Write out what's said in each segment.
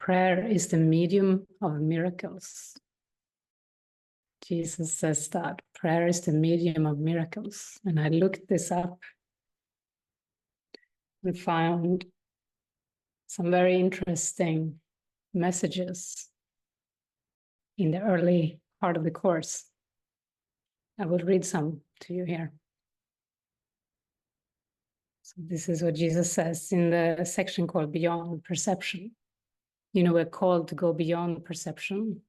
Prayer is the medium of miracles. Jesus says that prayer is the medium of miracles. And I looked this up and found some very interesting messages in the early part of the course. I will read some to you here. So this is what Jesus says in the section called Beyond Perception. You know, we're called to go beyond perception,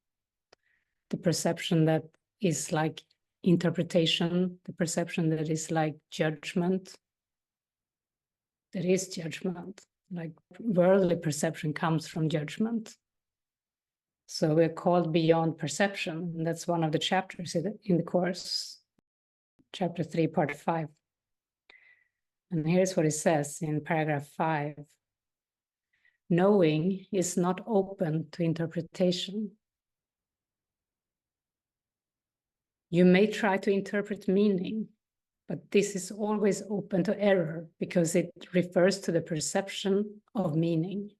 the perception that is like interpretation, the perception that is like judgment. That is judgment. Like worldly perception comes from judgment. So we're called beyond perception. And that's one of the chapters in the course, chapter 3, part 5. And here's what it says in paragraph 5. Knowing is not open to interpretation. You may try to interpret meaning, but this is always open to error because it refers to the perception of meaning.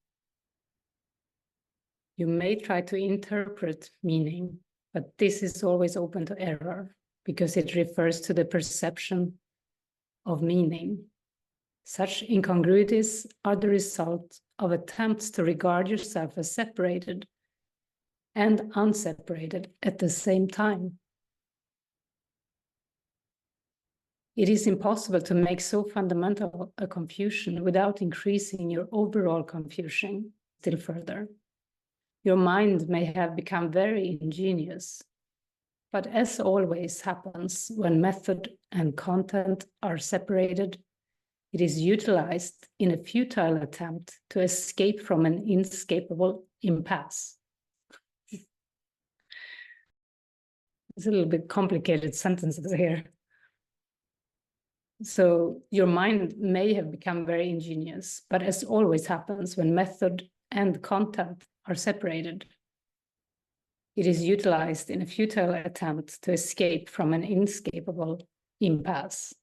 You may try to interpret meaning, but this is always open to error because it refers to the perception of meaning. Such incongruities are the result of attempts to regard yourself as separated and unseparated at the same time. It is impossible to make so fundamental a confusion without increasing your overall confusion still further. Your mind may have become very ingenious, but as always happens when method and content are separated, it is utilized in a futile attempt to escape from an inescapable impasse. It's a little bit complicated sentences here. So your mind may have become very ingenious, but as always happens when method and content are separated, it is utilized in a futile attempt to escape from an inescapable impasse.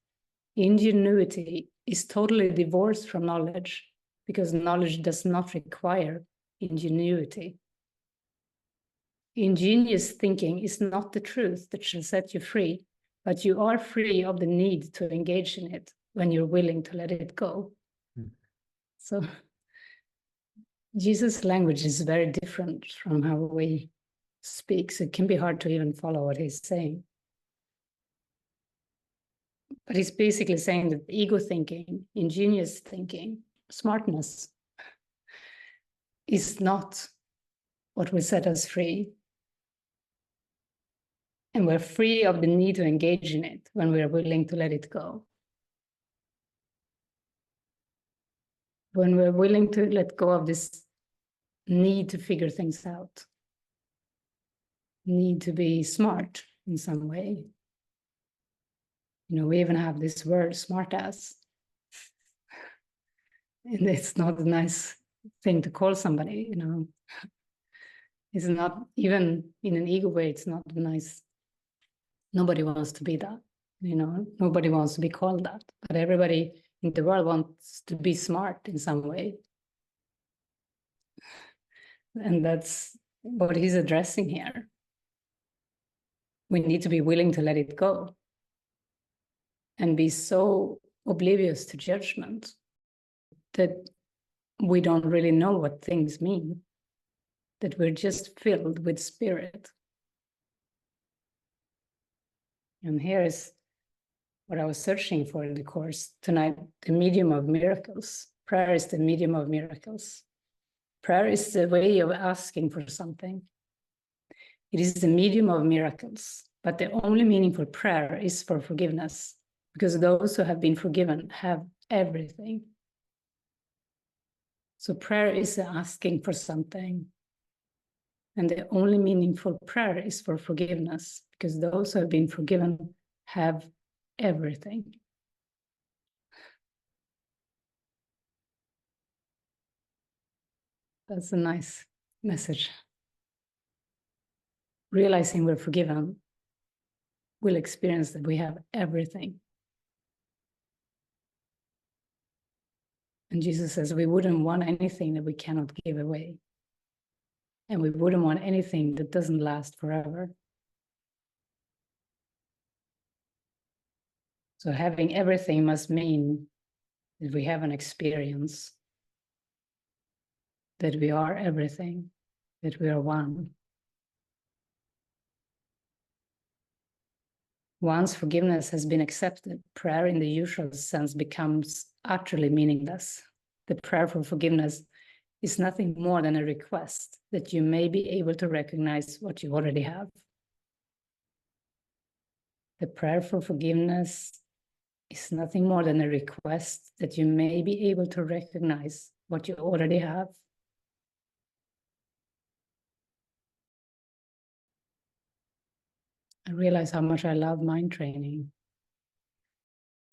Ingenuity is totally divorced from knowledge because knowledge does not require ingenuity. Ingenious thinking is not the truth that shall set you free, but you are free of the need to engage in it when you're willing to let it go. So Jesus' language is very different from how we speak, so it can be hard to even follow what he's saying. But he's basically saying that ego thinking, ingenious thinking, smartness is not what will set us free. And we're free of the need to engage in it when we're willing to let it go. When we're willing to let go of this need to figure things out, need to be smart in some way. You know, we even have this word, smartass. And it's not a nice thing to call somebody, you know. It's not, even in an ego way, it's not nice. Nobody wants to be that, you know. Nobody wants to be called that. But everybody in the world wants to be smart in some way. And that's what he's addressing here. We need to be willing to let it go and be so oblivious to judgment that we don't really know what things mean, that we're just filled with spirit. And here is what I was searching for in the course tonight, the medium of miracles. Prayer is the medium of miracles. Prayer is the way of asking for something. It is the medium of miracles, but the only meaningful prayer is for forgiveness, because those who have been forgiven have everything. So prayer is asking for something. And the only meaningful prayer is for forgiveness, because those who have been forgiven have everything. That's a nice message. Realizing we're forgiven, we'll experience that we have everything. And Jesus says we wouldn't want anything that we cannot give away. And we wouldn't want anything that doesn't last forever. So having everything must mean that we have an experience, that we are everything, that we are one. Once forgiveness has been accepted, prayer in the usual sense becomes utterly meaningless. The prayer for forgiveness is nothing more than a request that you may be able to recognize what you already have. The prayer for forgiveness is nothing more than a request that you may be able to recognize what you already have. I realize how much I love mind training.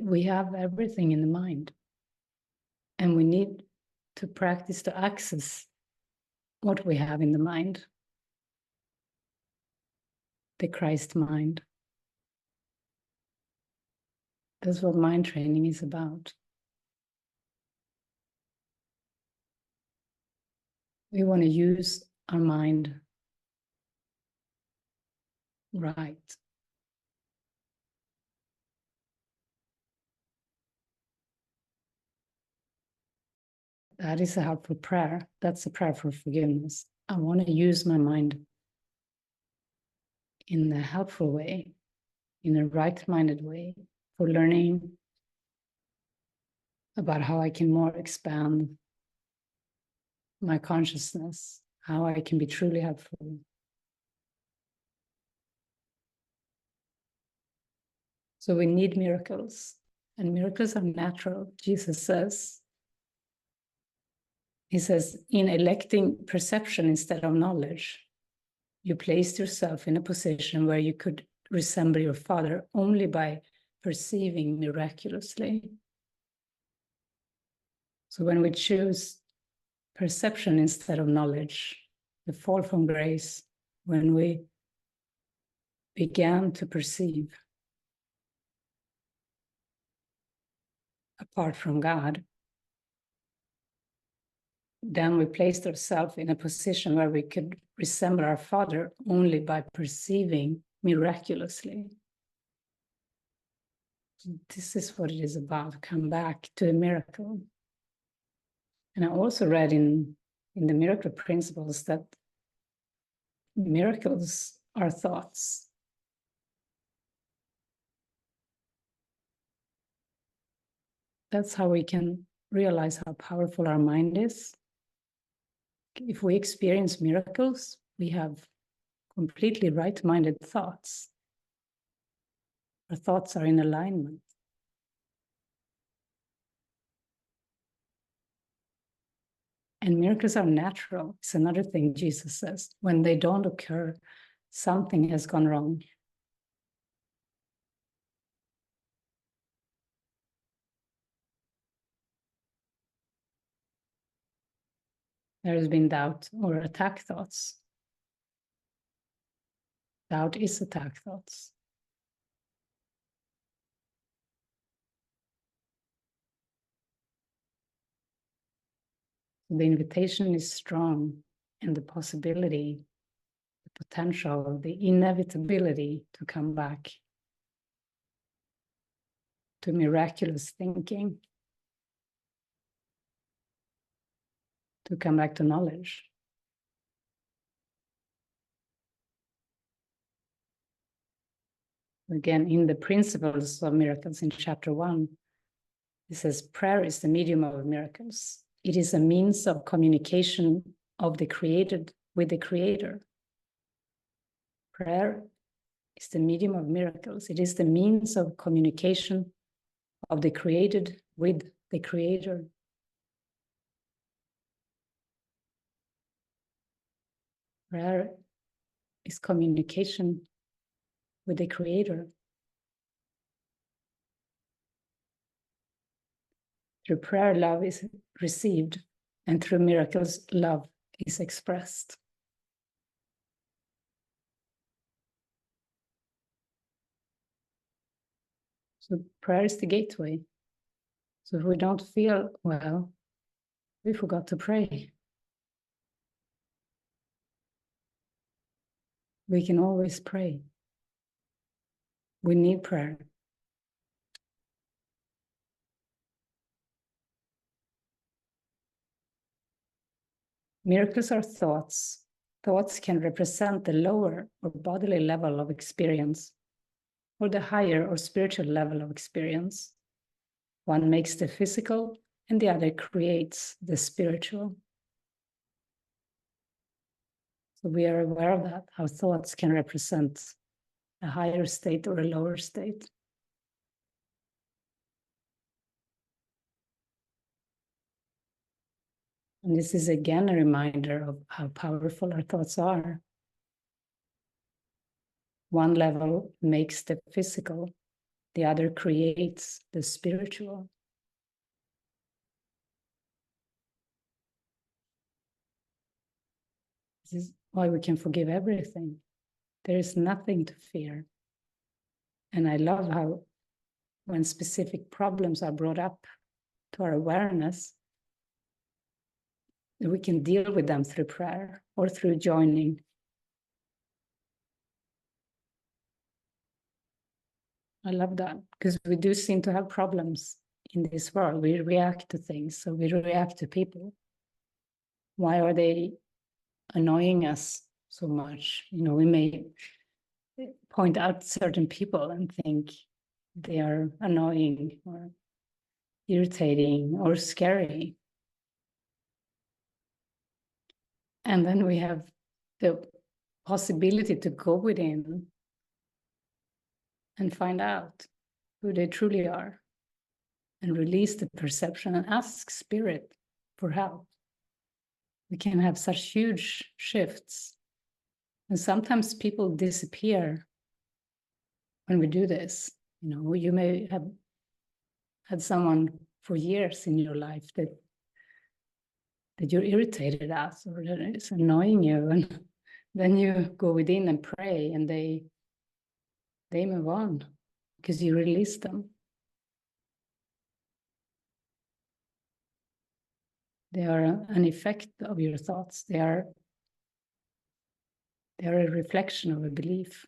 We have everything in the mind, and we need to practice to access what we have in the mind, the Christ mind. That's what mind training is about. We want to use our mind right. That is a helpful prayer. That's a prayer for forgiveness. I want to use my mind in a helpful way, in a right-minded way, for learning about how I can more expand my consciousness, how I can be truly helpful. So we need miracles, and miracles are natural, Jesus says. He says, in electing perception instead of knowledge, you placed yourself in a position where you could resemble your Father only by perceiving miraculously. So when we choose perception instead of knowledge, the fall from grace, when we began to perceive apart from God, then we placed ourselves in a position where we could resemble our Father only by perceiving miraculously. This is what it is about, come back to a miracle. And I also read in the miracle principles that miracles are thoughts. That's how we can realize how powerful our mind is. If we experience miracles, we have completely right-minded thoughts. Our thoughts are in alignment. And miracles are natural. It's another thing Jesus says. When they don't occur, something has gone wrong. There has been doubt or attack thoughts. Doubt is attack thoughts. The invitation is strong, and the possibility, the potential, the inevitability to come back to miraculous thinking, to come back to knowledge. Again, in the principles of miracles in chapter 1, it says, prayer is the medium of miracles. It is a means of communication of the created with the Creator. Prayer is the medium of miracles. It is the means of communication of the created with the Creator. Prayer is communication with the Creator. Through prayer, love is received, and through miracles, love is expressed. So prayer is the gateway. So if we don't feel well, we forgot to pray. we can always pray. We need prayer. Miracles are thoughts. Thoughts can represent the lower or bodily level of experience, or the higher or spiritual level of experience. One makes the physical, and the other creates the spiritual. So we are aware of that, how thoughts can represent a higher state or a lower state. And this is again a reminder of how powerful our thoughts are. One level makes the physical, the other creates the spiritual. This is why we can forgive everything. There is nothing to fear. And I love how when specific problems are brought up to our awareness, we can deal with them through prayer or through joining. I love that, because we do seem to have problems in this world. We react to things, so we react to people. Why are they annoying us so much? You know, we may point out certain people and think they are annoying or irritating or scary. And then we have the possibility to go within and find out who they truly are and release the perception and ask spirit for help. We can have such huge shifts. And sometimes people disappear when we do this. You know, you may have had someone for years in your life that you're irritated at, or that is annoying you, and then you go within and pray, and they move on because you release them. They are an effect of your thoughts. They are a reflection of a belief.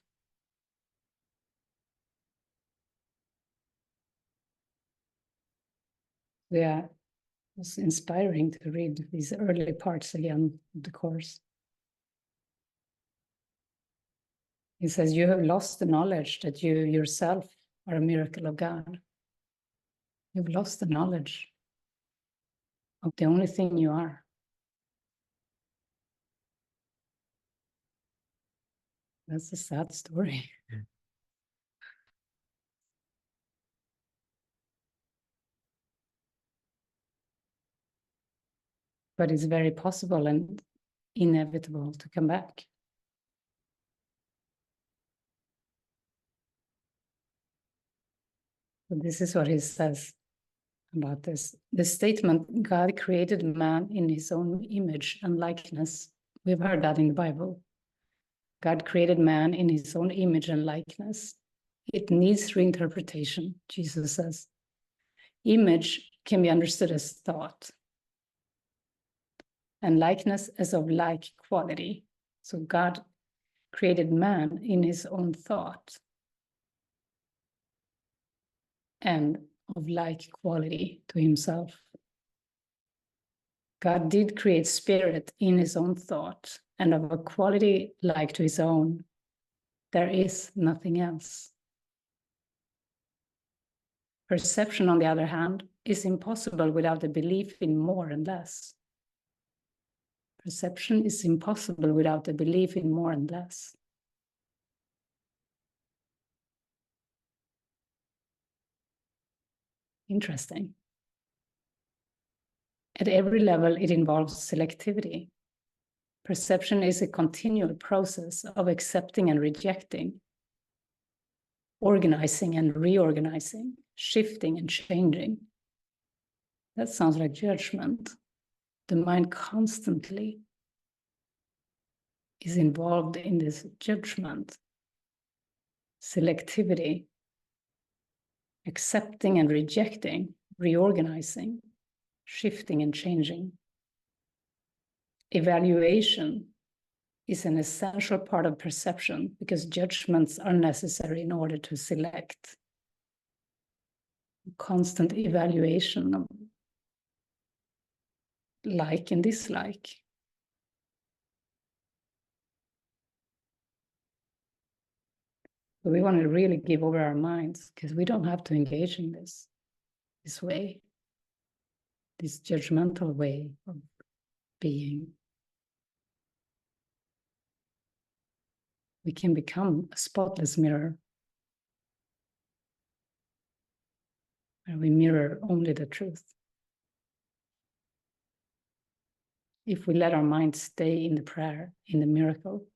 Yeah, it was inspiring to read these early parts again of the course. He says, you have lost the knowledge that you yourself are a miracle of God. You've lost the knowledge of the only thing you are. That's a sad story. But it's very possible and inevitable to come back. So this is what he says about this. The statement, God created man in his own image and likeness. We've heard that in the Bible. God created man in his own image and likeness. It needs reinterpretation, Jesus says. Image can be understood as thought, and likeness as of like quality. So God created man in his own thought and of like quality to himself. God did create spirit in his own thought and of a quality like to his own. There is nothing else. Perception, on the other hand, is impossible without a belief in more and less. Perception is impossible without a belief in more and less. Interesting. At every level, it involves selectivity. Perception is a continual process of accepting and rejecting, organizing and reorganizing, shifting and changing. That sounds like judgment. The mind constantly is involved in this judgment, selectivity, accepting and rejecting, reorganizing, shifting and changing. Evaluation is an essential part of perception because judgments are necessary in order to select. Constant evaluation of like and dislike. But we want to really give over our minds because we don't have to engage in this way, this judgmental way of being. We can become a spotless mirror. And we mirror only the truth. If we let our mind stay in the prayer, in the miracle.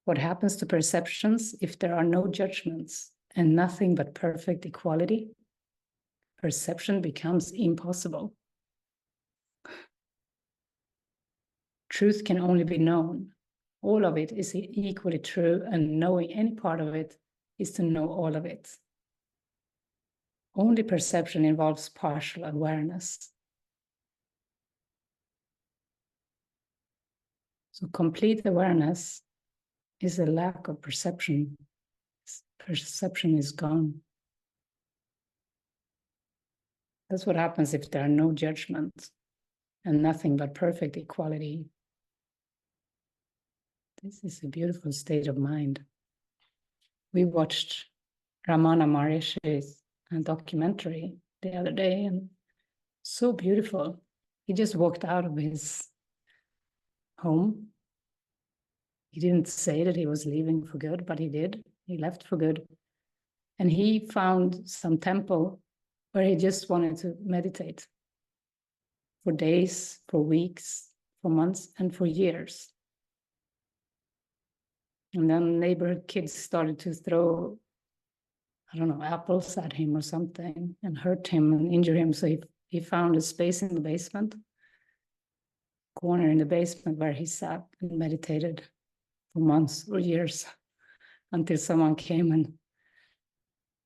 What happens to perceptions if there are no judgments and nothing but perfect equality? Perception becomes impossible. Truth can only be known. All of it is equally true, and knowing any part of it is to know all of it. Only perception involves partial awareness. So complete awareness is a lack of perception. Perception is gone. That's what happens if there are no judgments and nothing but perfect equality. This is a beautiful state of mind. We watched Ramana Maharishi's documentary the other day, and so beautiful. He just walked out of his home. He didn't say that he was leaving for good, but he did. He left for good. And he found some temple where he just wanted to meditate for days, for weeks, for months, and for years. And then neighborhood kids started to throw, I don't know, apples at him or something and hurt him and injure him. So he found a space in the basement, corner in the basement where he sat and meditated for months or years until someone came and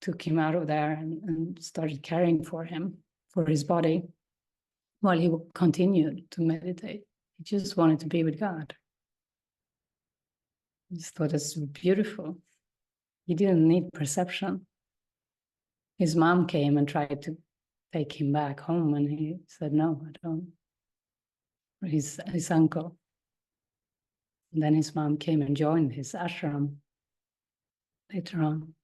took him out of there and started caring for him, for his body, while he continued to meditate. He just wanted to be with God. I just thought it's beautiful. He didn't need perception. His mom came and tried to take him back home, and he said, no, I don't. His uncle. And then his mom came and joined his ashram later on.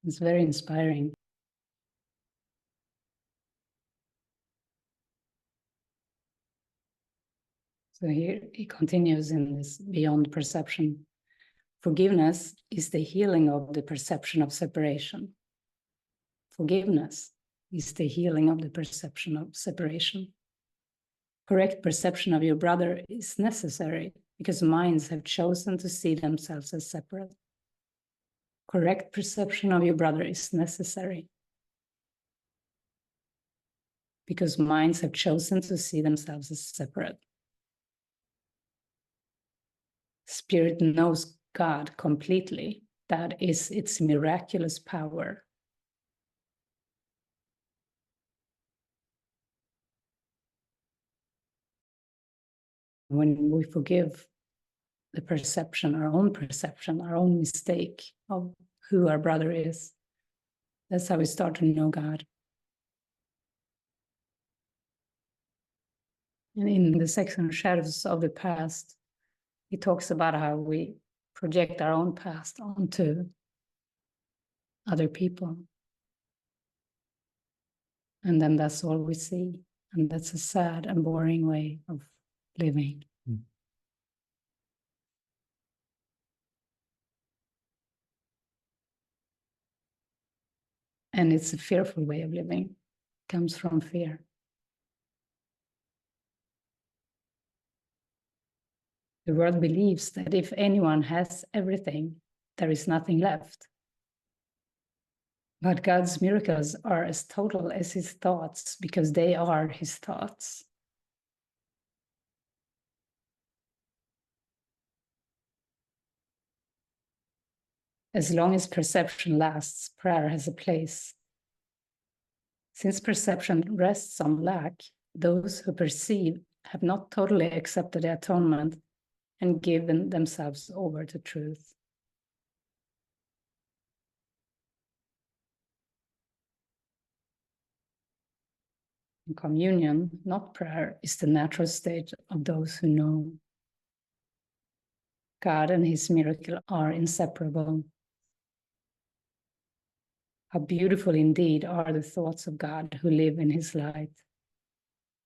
It's very inspiring. So here he continues in this beyond perception. Forgiveness is the healing of the perception of separation. Forgiveness is the healing of the perception of separation. Correct perception of your brother is necessary because minds have chosen to see themselves as separate. Correct perception of your brother is necessary because minds have chosen to see themselves as separate. Spirit knows God completely. That is its miraculous power. When we forgive the perception, our own mistake of who our brother is, that's how we start to know God. And in the section Shadows of the Past, he talks about how we project our own past onto other people. And then that's all we see. And that's a sad and boring way of living. And it's a fearful way of living. It comes from fear. The world believes that if anyone has everything, there is nothing left. But God's miracles are as total as his thoughts because they are his thoughts. As long as perception lasts, prayer has a place. Since perception rests on lack, those who perceive have not totally accepted the atonement and given themselves over to truth. In communion, not prayer, is the natural state of those who know. God and his miracle are inseparable. How beautiful indeed are the thoughts of God who live in his light.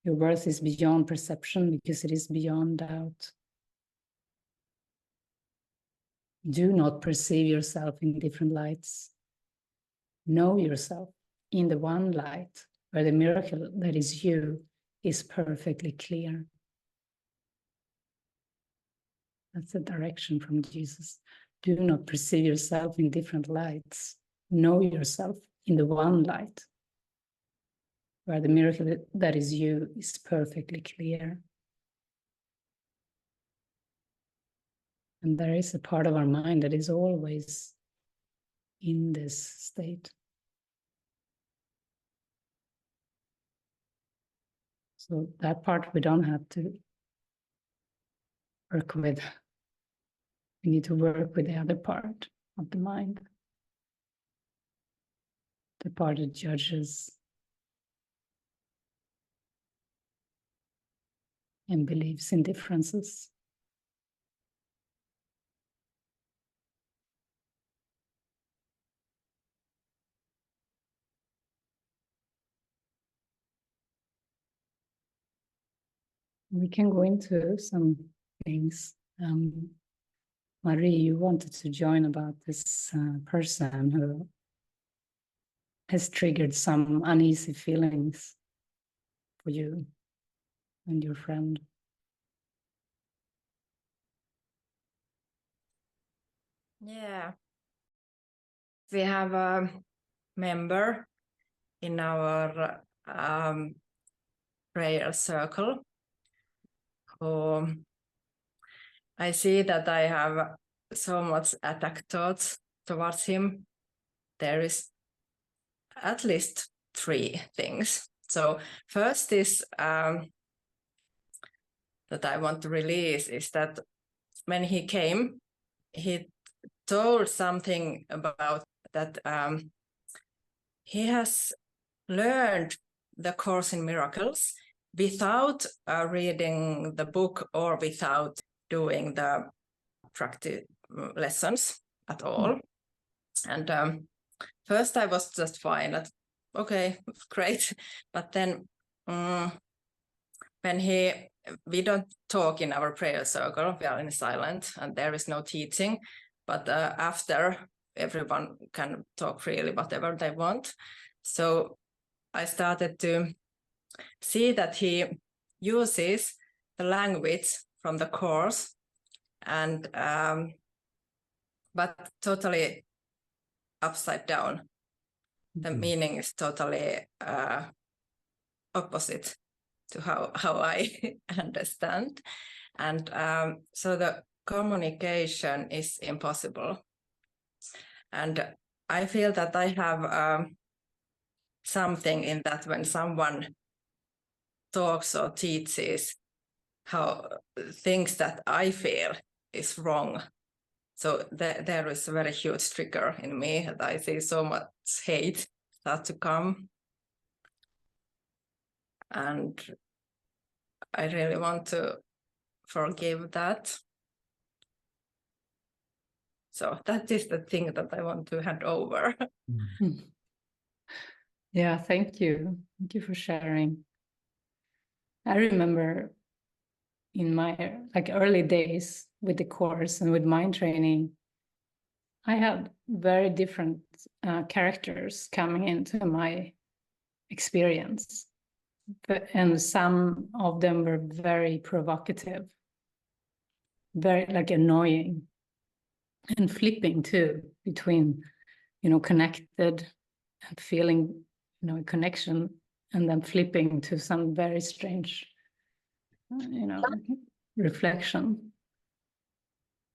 Your worth is beyond perception because it is beyond doubt. Do not perceive yourself in different lights. Know yourself in the one light where the miracle that is you is perfectly clear. That's the direction from Jesus. Do not perceive yourself in different lights. Know yourself in the one light where the miracle that is you is perfectly clear. And there is a part of our mind that is always in this state. So that part we don't have to work with. We need to work with the other part of the mind. The part that judges and believes in differences. We can go into some things. Marie, you wanted to join about this person who has triggered some uneasy feelings for you and your friend. Yeah. We have a member in our prayer circle who I see that I have so much attack thoughts towards him. There is at least 3 things. So first is that I want to release is that when he came, he told something about that he has learned the Course in Miracles without reading the book or without doing the practice lessons at all. And first I was just fine, that okay, great. But then when we don't talk in our prayer circle, we are in silent and there is no teaching, but after everyone can talk freely whatever they want. So I started to see that he uses the language from the Course and but totally upside down. The meaning is totally opposite to how I understand. And so the communication is impossible. And I feel that I have something in that when someone talks or teaches how things that I feel is wrong. So there is a very huge trigger in me that I see so much hate start to come. And I really want to forgive that. So that is the thing that I want to hand over. Yeah, thank you. Thank you for sharing. I remember in my early days with the Course and with mind training, I had very different characters coming into my experience. And some of them were very provocative, very annoying, and flipping too between, connected and feeling, a connection, and then flipping to some very strange, reflection.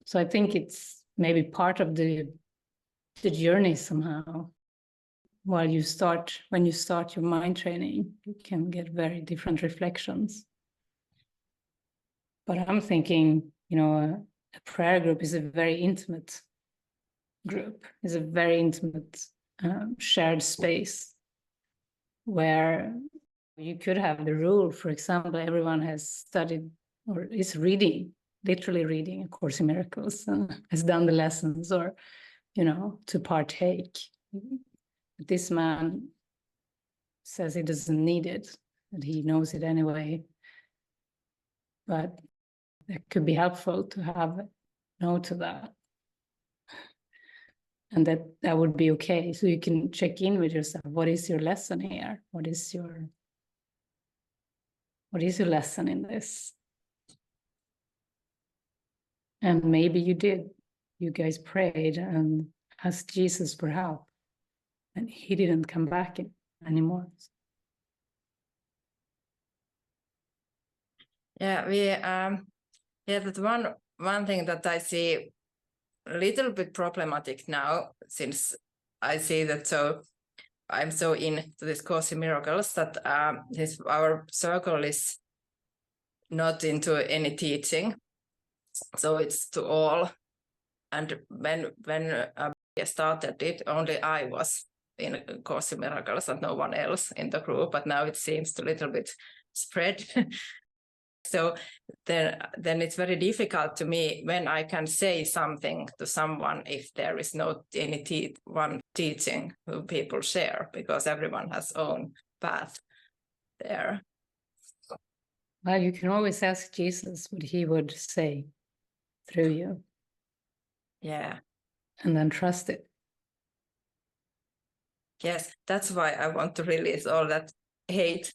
So I think it's maybe part of the the journey somehow. When you start your mind training, you can get very different reflections. But I'm thinking, a prayer group is a very intimate group, is a very intimate shared space where you could have the rule, for example, everyone has studied or is literally reading A Course in Miracles and has done the lessons, or, to partake. But this man says he doesn't need it, and he knows it anyway. But it could be helpful to have note of that. And that would be okay. So you can check in with yourself. What is your lesson here? What is your lesson in this? And maybe you guys prayed and asked Jesus for help, and he didn't come back anymore. Yeah, that one thing that I see a little bit problematic now, since I see that I'm so into this Course in Miracles, that our circle is not into any teaching, so it's to all. And when I started it, only I was in A Course in Miracles and no one else in the group, but now it seems to a little bit spread. So then it's very difficult to me when I can say something to someone if there is no any one teaching who people share, because everyone has own path there. Well, you can always ask Jesus what he would say through you. Yeah. And then trust it. Yes, that's why I want to release all that hate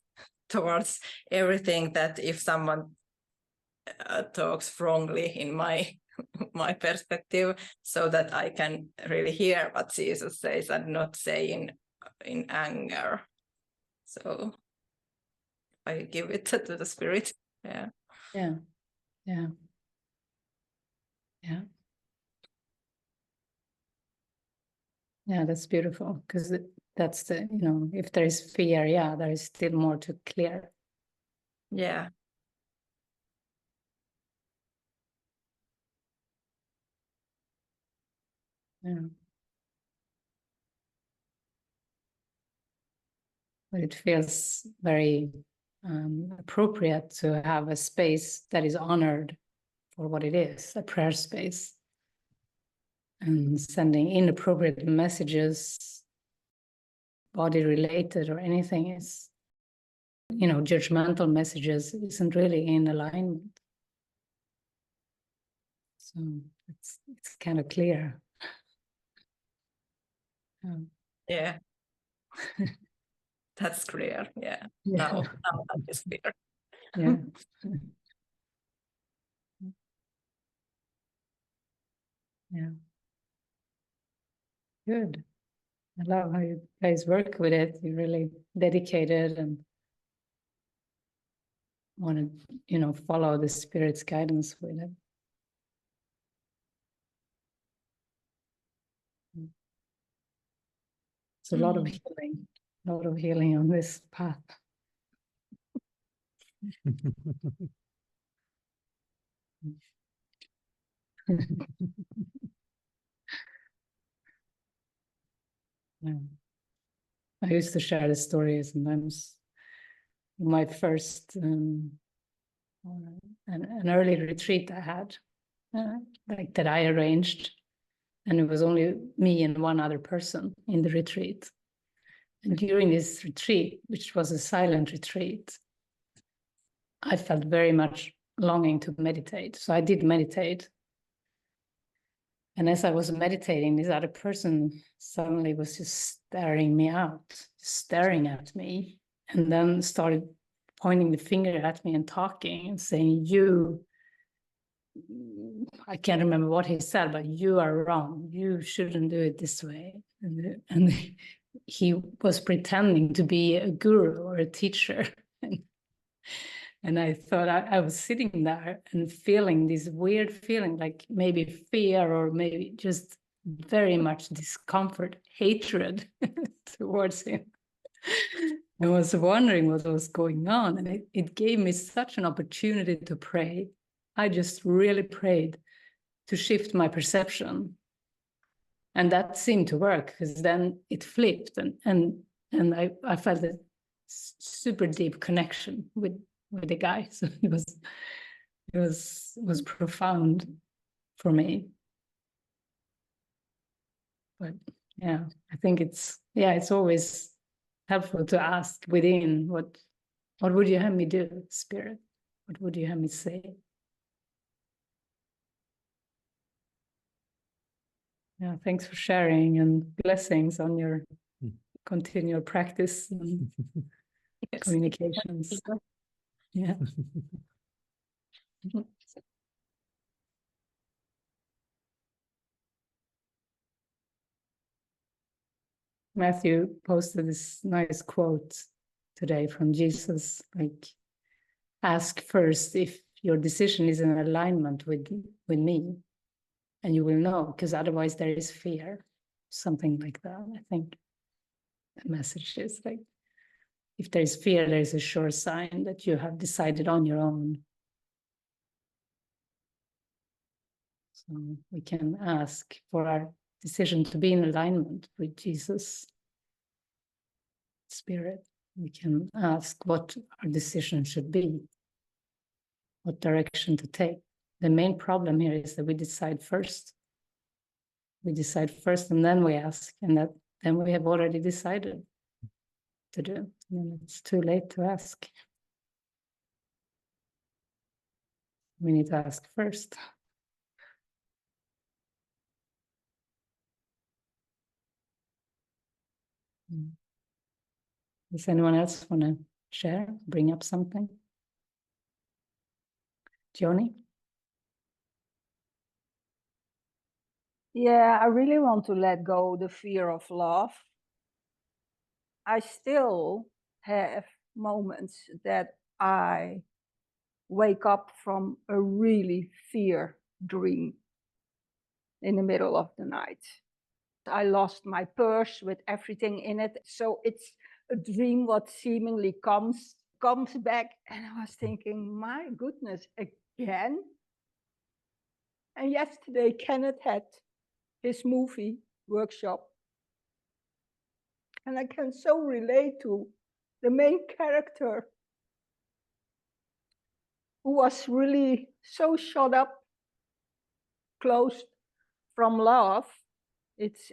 towards everything, that if someone talks wrongly in my perspective, so that I can really hear what Jesus says and not say in anger. So I give it to the Spirit. Yeah. Yeah. Yeah. Yeah. Yeah, that's beautiful, because that's the, if there is fear, there is still more to clear. Yeah. Yeah. But it feels very appropriate to have a space that is honored for what it is, a prayer space. And sending inappropriate messages, body related or anything, is, judgmental messages, isn't really in alignment. So it's kind of clear. Yeah. That's clear. Yeah. Now that is clear. Yeah. Yeah. Good. I love how you guys work with it. You're really dedicated and want to, follow the Spirit's guidance with it. It's a lot of healing on this path. Yeah. I used to share the story sometimes. My first an early retreat I had, like that I arranged, and it was only me and one other person in the retreat. And during this retreat, which was a silent retreat, I felt very much longing to meditate. So I did meditate. And as I was meditating, this other person suddenly was just staring at me, and then started pointing the finger at me and talking and saying, I can't remember what he said, but you are wrong. You shouldn't do it this way. And he was pretending to be a guru or a teacher. And I thought I was sitting there and feeling this weird feeling, like maybe fear or maybe just very much discomfort, hatred towards him. I was wondering what was going on, and it gave me such an opportunity to pray. I just really prayed to shift my perception. And that seemed to work, because then it flipped, and I felt a super deep connection with the guy. So it was profound for me. But yeah, I think it's always helpful to ask within, what would you have me do, Spirit? What would you have me say? Yeah, thanks for sharing, and blessings on your continual practice and Yes. communications. Yeah. Matthew posted this nice quote today from Jesus, like, ask first if your decision is in alignment with me, and you will know, because otherwise there is fear. Something like that. I think the message is like, if there is fear, there is a sure sign that you have decided on your own. So we can ask for our decision to be in alignment with Jesus' Spirit. We can ask what our decision should be, what direction to take. The main problem here is that we decide first. We decide first, and then we ask, and then we have already decided to do. And it's too late to ask. We need to ask first. Does anyone else want to share, bring up something? Joni? Yeah, I really want to let go the fear of love. I still have moments that I wake up from a really fear dream in the middle of the night. I lost my purse with everything in it. So it's a dream what seemingly comes back. And I was thinking, my goodness, again? And yesterday, Kenneth had his movie workshop. And I can so relate to the main character, who was really so shut up, closed from love. It's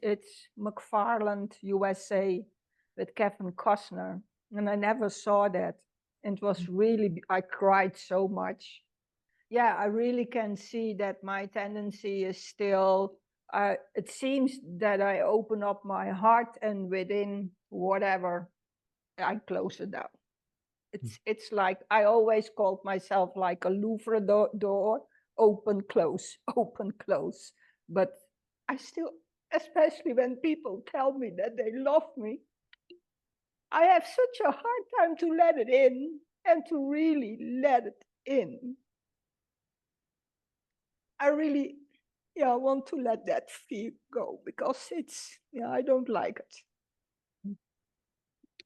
McFarland, USA, with Kevin Costner. And I never saw that. And it was really, I cried so much. Yeah, I really can see that my tendency is still, it seems that I open up my heart, and within whatever, I close it down. It's like, I always called myself like a Louvre door, open, close, open, close. But I still, especially when people tell me that they love me, I have such a hard time to let it in, and to really let it in. I really, want to let that fear go, because it's, I don't like it.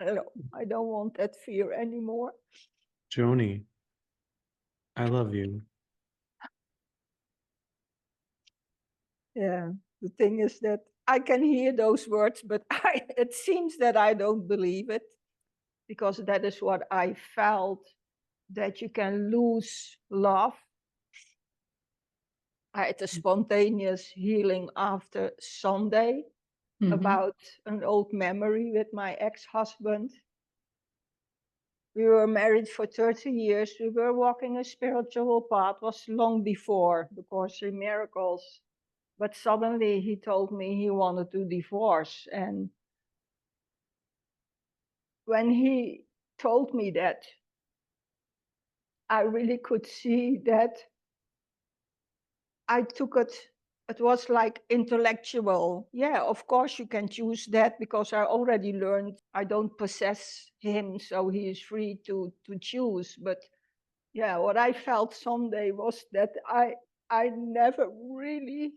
I don't want that fear anymore. Joni, I love you. Yeah, the thing is that I can hear those words, but it seems that I don't believe it, because that is what I felt, that you can lose love. I had a spontaneous healing after Sunday about an old memory with my ex-husband. We were married for 30 years. We were walking a spiritual path. It was long before the Course in Miracles. But suddenly he told me he wanted to divorce. And when he told me that, I really could see that I took it. It was like intellectual. Yeah, of course you can choose that, because I already learned I don't possess him, so he is free to choose. But yeah, what I felt Sunday was that I never really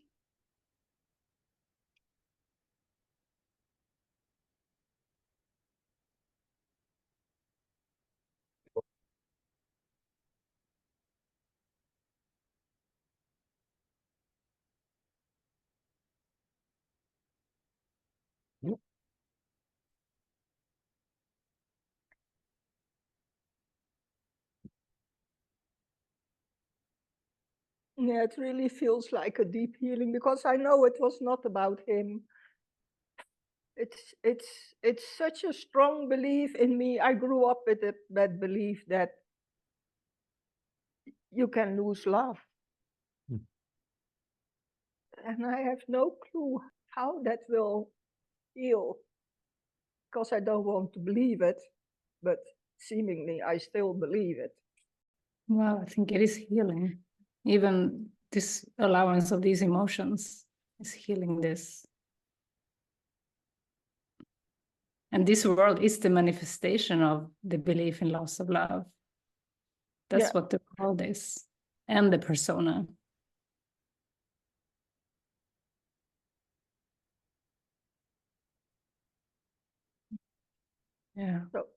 Yeah, it really feels like a deep healing, because I know it was not about him. It's such a strong belief in me. I grew up with that belief that you can lose love. Hmm. And I have no clue how that will heal, because I don't want to believe it, but seemingly I still believe it. Well, I think it is healing. Even this allowance of these emotions is healing this. And this world is the manifestation of the belief in loss of love. That's Yeah. what the world is, and the persona. Yeah. So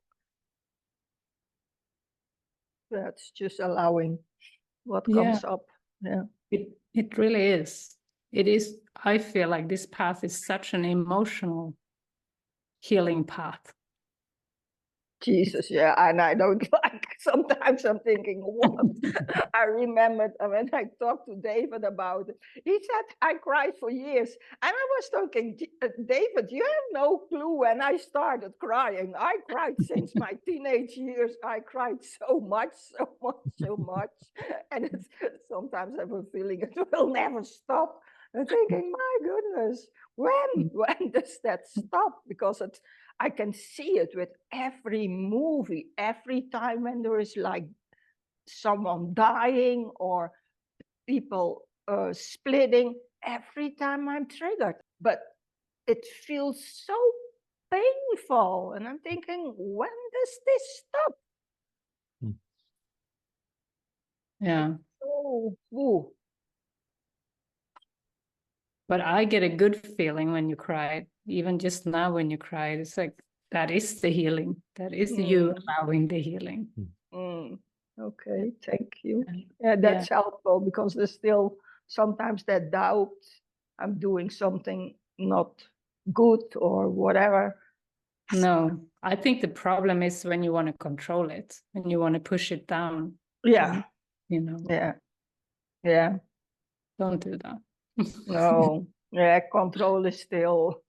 that's just allowing what comes up. Yeah. It really is. It is. I feel like this path is such an emotional healing path. Jesus, yeah, and I don't like, sometimes I'm thinking, what? I remembered when I talked to David about it, he said, I cried for years. And I was thinking, David, you have no clue when I started crying. I cried since my teenage years. I cried so much. And it's, sometimes I have a feeling it will never stop. I'm thinking, my goodness, when does that stop? Because I can see it with every movie, every time when there is like someone dying or people splitting, every time I'm triggered. But it feels so painful. And I'm thinking, when does this stop? Yeah. Oh, ooh. But I get a good feeling when you cried. Even just now when you cried, it's like, that is the healing. That is you allowing the healing. Okay, thank you. Yeah, that's helpful, because there's still sometimes that doubt I'm doing something not good or whatever. No, I think the problem is when you want to control it, when you want to push it down. Yeah. You know. Yeah. Don't do that. No. Yeah, control is still.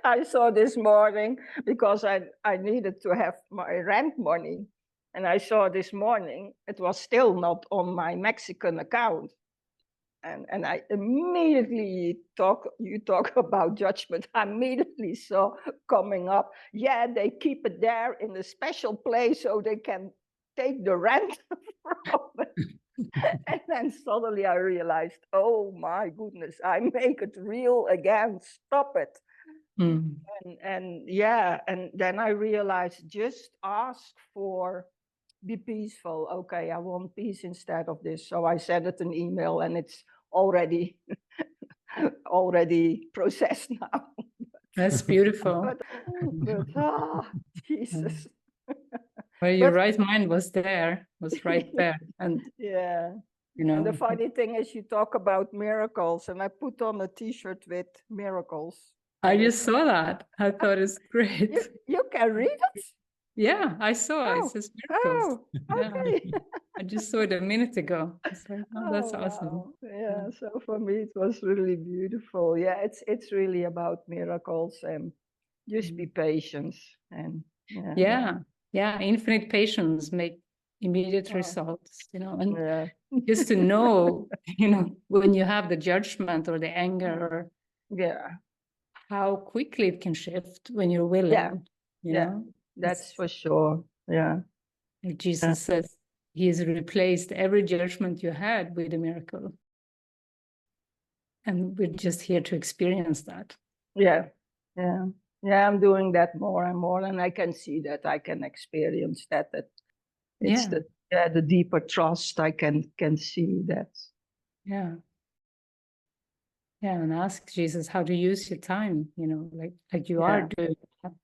I saw this morning, because I needed to have my rent money. And I saw this morning, it was still not on my Mexican account. And I immediately you talk about judgment. I immediately saw coming up, yeah, they keep it there in a special place so they can take the rent from it. And then suddenly I realized, oh my goodness, I make it real again. Stop it. And yeah, and then I realized, just ask for, be peaceful. Okay, I want peace instead of this. So I sent it an email, and it's already processed now. That's beautiful. but Jesus. Well, your right mind was right there. And yeah. you know. And the funny thing is, you talk about miracles, and I put on a t-shirt with miracles. I just saw that. I thought it's great. You can read it? Yeah, I saw it. It says miracles. Okay. Yeah. I just saw it a minute ago. I was like, oh, that's awesome. Wow. Yeah, so for me it was really beautiful. Yeah, it's really about miracles, and just be patient. And yeah, infinite patience make immediate results, you know, and just to know, you know, when you have the judgment or the anger, how quickly it can shift when you're willing. You know, that's for sure. Yeah. Like Jesus says, he has replaced every judgment you had with a miracle. And we're just here to experience that. Yeah, I'm doing that more and more, and I can see that, I can experience that it's the deeper trust. I can see that. Yeah, and ask Jesus how to use your time, you know, like you are doing,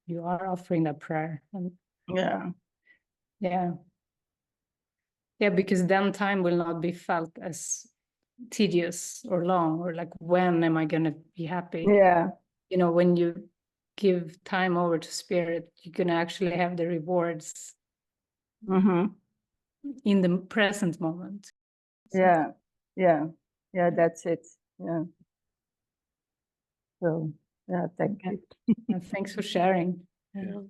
you are offering that prayer. And because then time will not be felt as tedious or long, or like, when am I going to be happy? You know, when you give time over to spirit, you're going to actually have the rewards in the present moment. So, Yeah, yeah, that's it. Yeah. So yeah, thank you. And thanks for sharing. Yeah.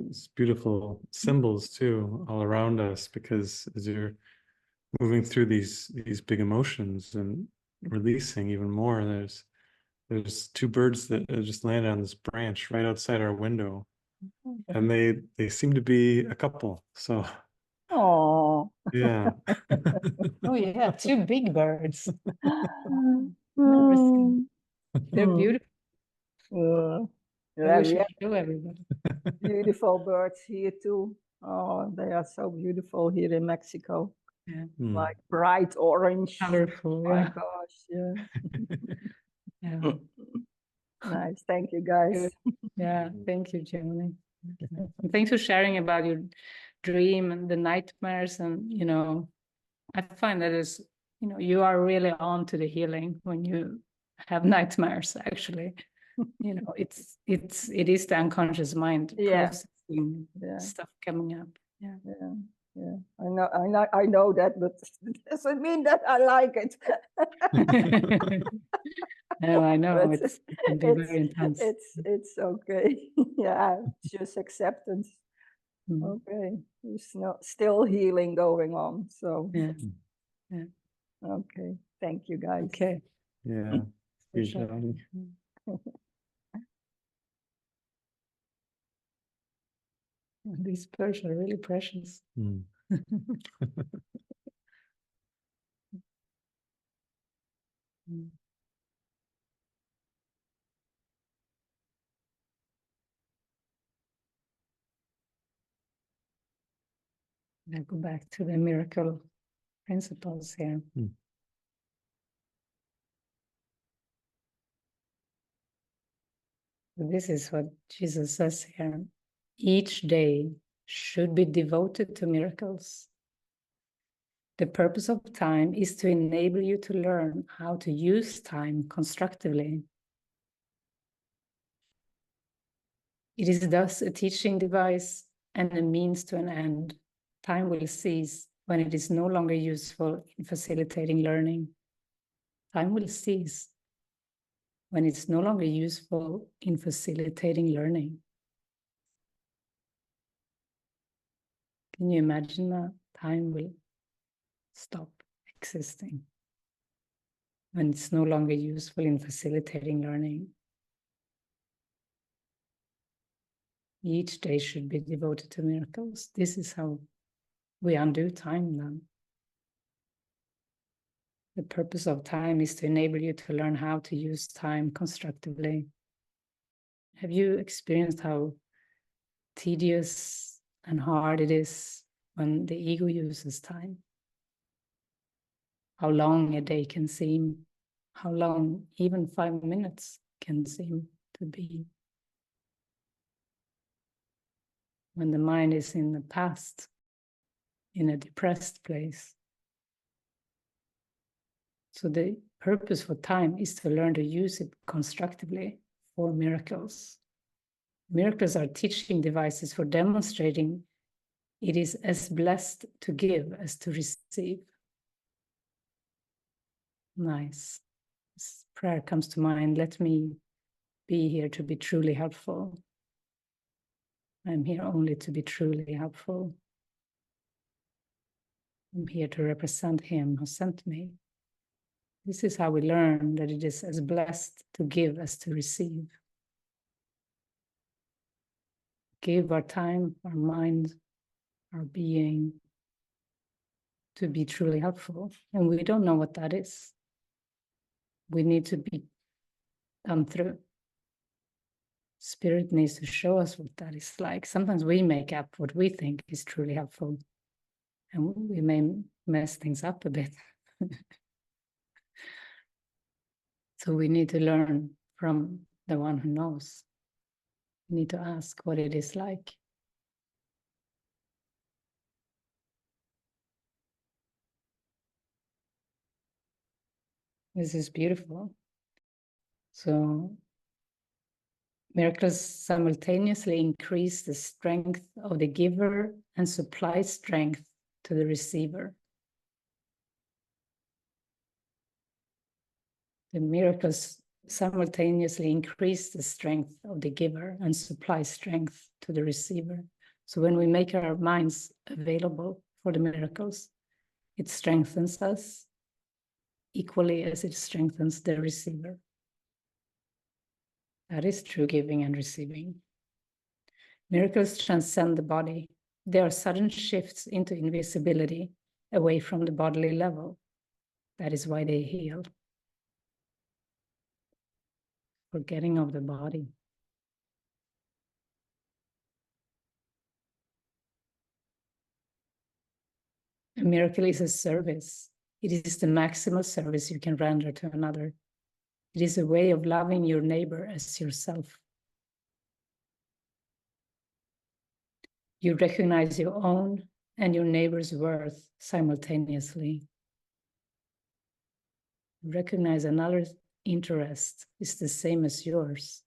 It's beautiful symbols too all around us, because as you're moving through these big emotions and releasing even more, there's two birds that just landed on this branch right outside our window, and they seem to be a couple. So Oh. yeah. Oh yeah, two big birds. Never seen. They're beautiful. Yeah, We we should have show everybody. beautiful birds here too. Oh, they are so beautiful here in Mexico. Yeah. Like bright orange. Colorful. My Yeah. gosh, yeah. Yeah. Nice, thank you guys. Good. Yeah. Thank you, Joni. And thanks for sharing about your dream and the nightmares. And I find that is, you are really on to the healing when you have nightmares. Actually, it is the unconscious mind processing stuff coming up. Yeah. Yeah. I know that, but it doesn't mean that I like it. No, I know But it can be very intense. It's okay. Yeah, it's just acceptance. Mm. Okay, there's still healing going on. So Yeah. Yeah. okay, thank you guys. Okay. Yeah. For You, sure. Johnny. These birds are really precious. Mm. Mm. I go back to the miracle principles here. Mm. This is what Jesus says here. Each day should be devoted to miracles. The purpose of time is to enable you to learn how to use time constructively. It is thus a teaching device and a means to an end. Time will cease when it is no longer useful in facilitating learning. Time will cease when it's no longer useful in facilitating learning. Can you imagine that? Time will stop existing when it's no longer useful in facilitating learning. Each day should be devoted to miracles. This is how we undo time then. The purpose of time is to enable you to learn how to use time constructively. Have you experienced how tedious and hard it is when the ego uses time? How long a day can seem, how long even 5 minutes can seem to be. When the mind is in the past, in a depressed place. So the purpose for time is to learn to use it constructively for miracles. Miracles are teaching devices for demonstrating it is as blessed to give as to receive. Nice. This prayer comes to mind. Let me be here to be truly helpful. I'm here only to be truly helpful. I'm here to represent him who sent me. This is how we learn that it is as blessed to give as to receive. Give our time, our mind, our being to be truly helpful. And we don't know what that is. We need to be done through. Spirit needs to show us what that is like. Sometimes we make up what we think is truly helpful. And we may mess things up a bit. So we need to learn from the one who knows. We need to ask what it is like. This is beautiful. So miracles simultaneously increase the strength of the giver and supply strength to the receiver. The miracles simultaneously increase the strength of the giver and supply strength to the receiver. So when we make our minds available for the miracles, it strengthens us equally as it strengthens the receiver. That is true giving and receiving. Miracles transcend the body. They are sudden shifts into invisibility, away from the bodily level. That is why they heal. Forgetting of the body. A miracle is a service. It is the maximal service you can render to another. It is a way of loving your neighbor as yourself. You recognize your own and your neighbor's worth simultaneously. You recognize another's interest is the same as yours.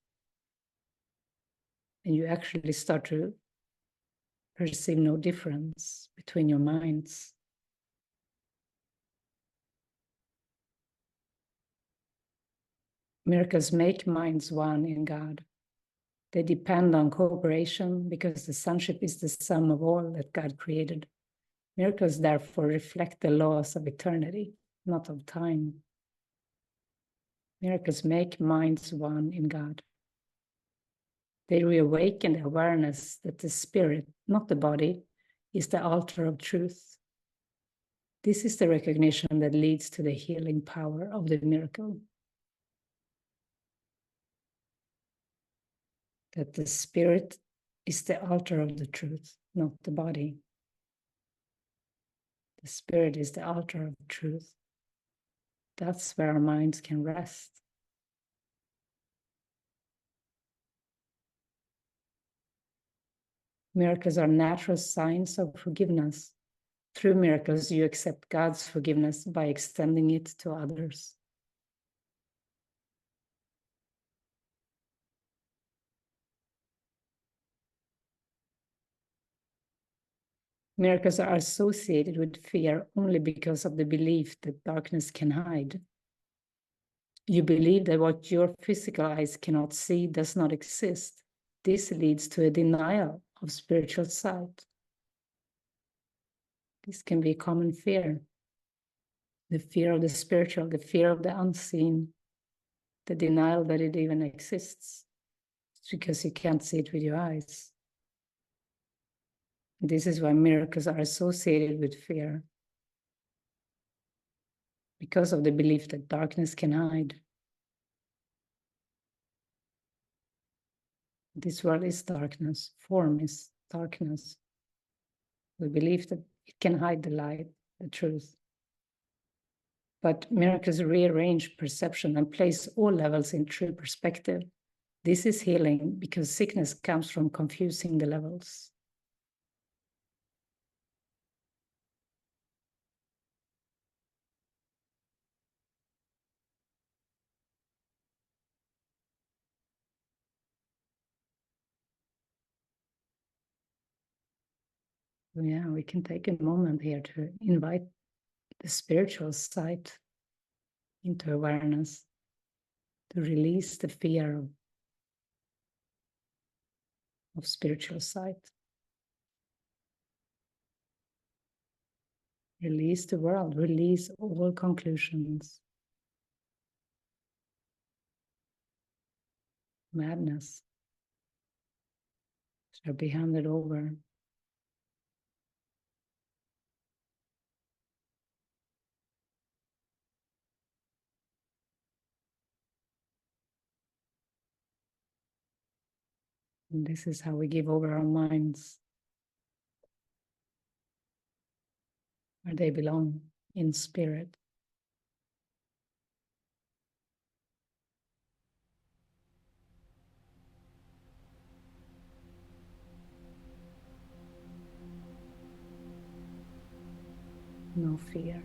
And you actually start to perceive no difference between your minds. Miracles make minds one in God. They depend on cooperation because the sonship is the sum of all that God created. Miracles therefore reflect the laws of eternity, not of time. Miracles make minds one in God. They reawaken the awareness that the spirit, not the body, is the altar of truth. This is the recognition that leads to the healing power of the miracle. That the spirit is the altar of the truth, not the body. The spirit is the altar of truth. That's where our minds can rest. Miracles are natural signs of forgiveness. Through miracles, you accept God's forgiveness by extending it to others. Miracles are associated with fear only because of the belief that darkness can hide. You believe that what your physical eyes cannot see does not exist. This leads to a denial of spiritual sight. This can be a common fear. The fear of the spiritual, the fear of the unseen, the denial that it even exists. It's because you can't see it with your eyes. This is why miracles are associated with fear. Because of the belief that darkness can hide. This world is darkness, form is darkness. We believe that it can hide the light, the truth. But miracles rearrange perception and place all levels in true perspective. This is healing because sickness comes from confusing the levels. Yeah, we can take a moment here to invite the spiritual sight into awareness, to release the fear of spiritual sight. Release the world, release all conclusions. Madness shall be handed over. And this is how we give over our minds, where they belong, in spirit. No fear.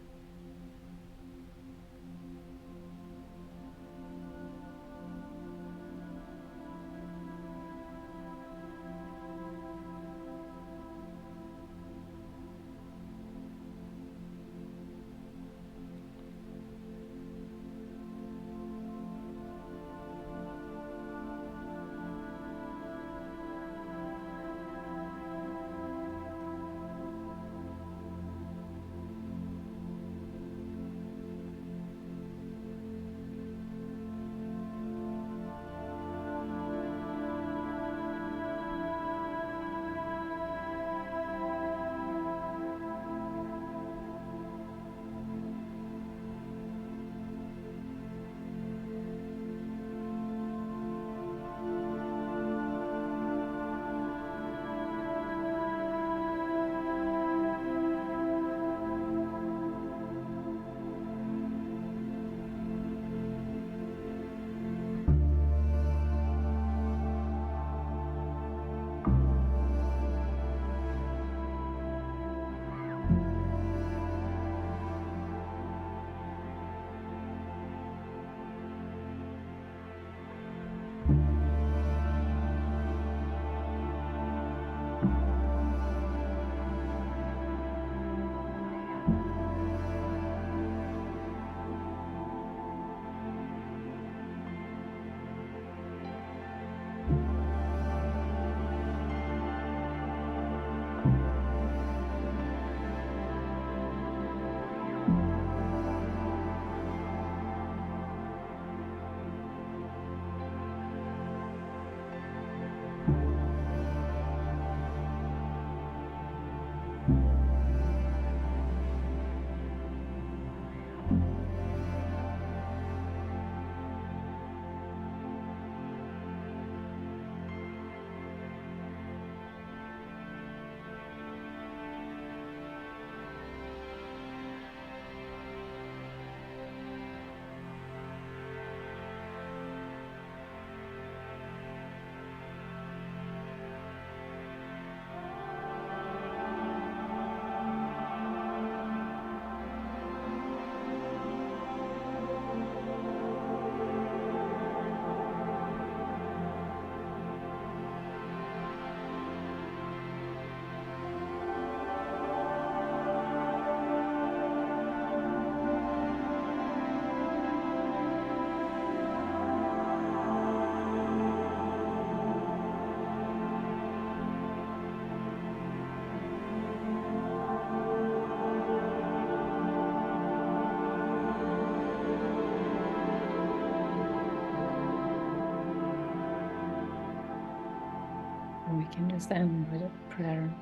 We can just end with a prayer.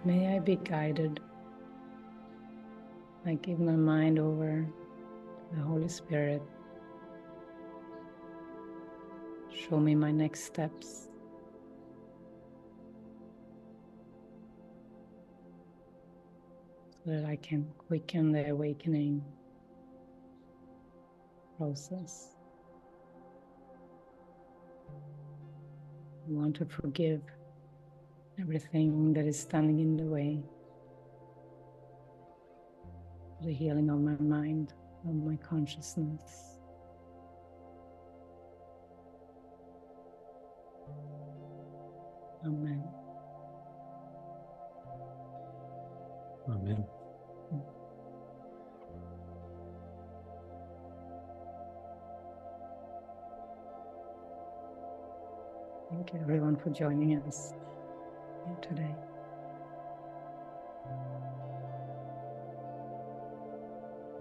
May I be guided. I give my mind over to the Holy Spirit. Show me my next steps. So that I can quicken the awakening process. I want to forgive everything that is standing in the way. The healing of my mind, of my consciousness. Amen. Amen. Thank you everyone for joining us here today.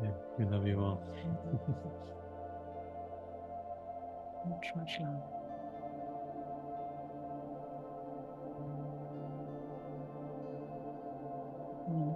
Yeah, we love you all. Much love. Mm.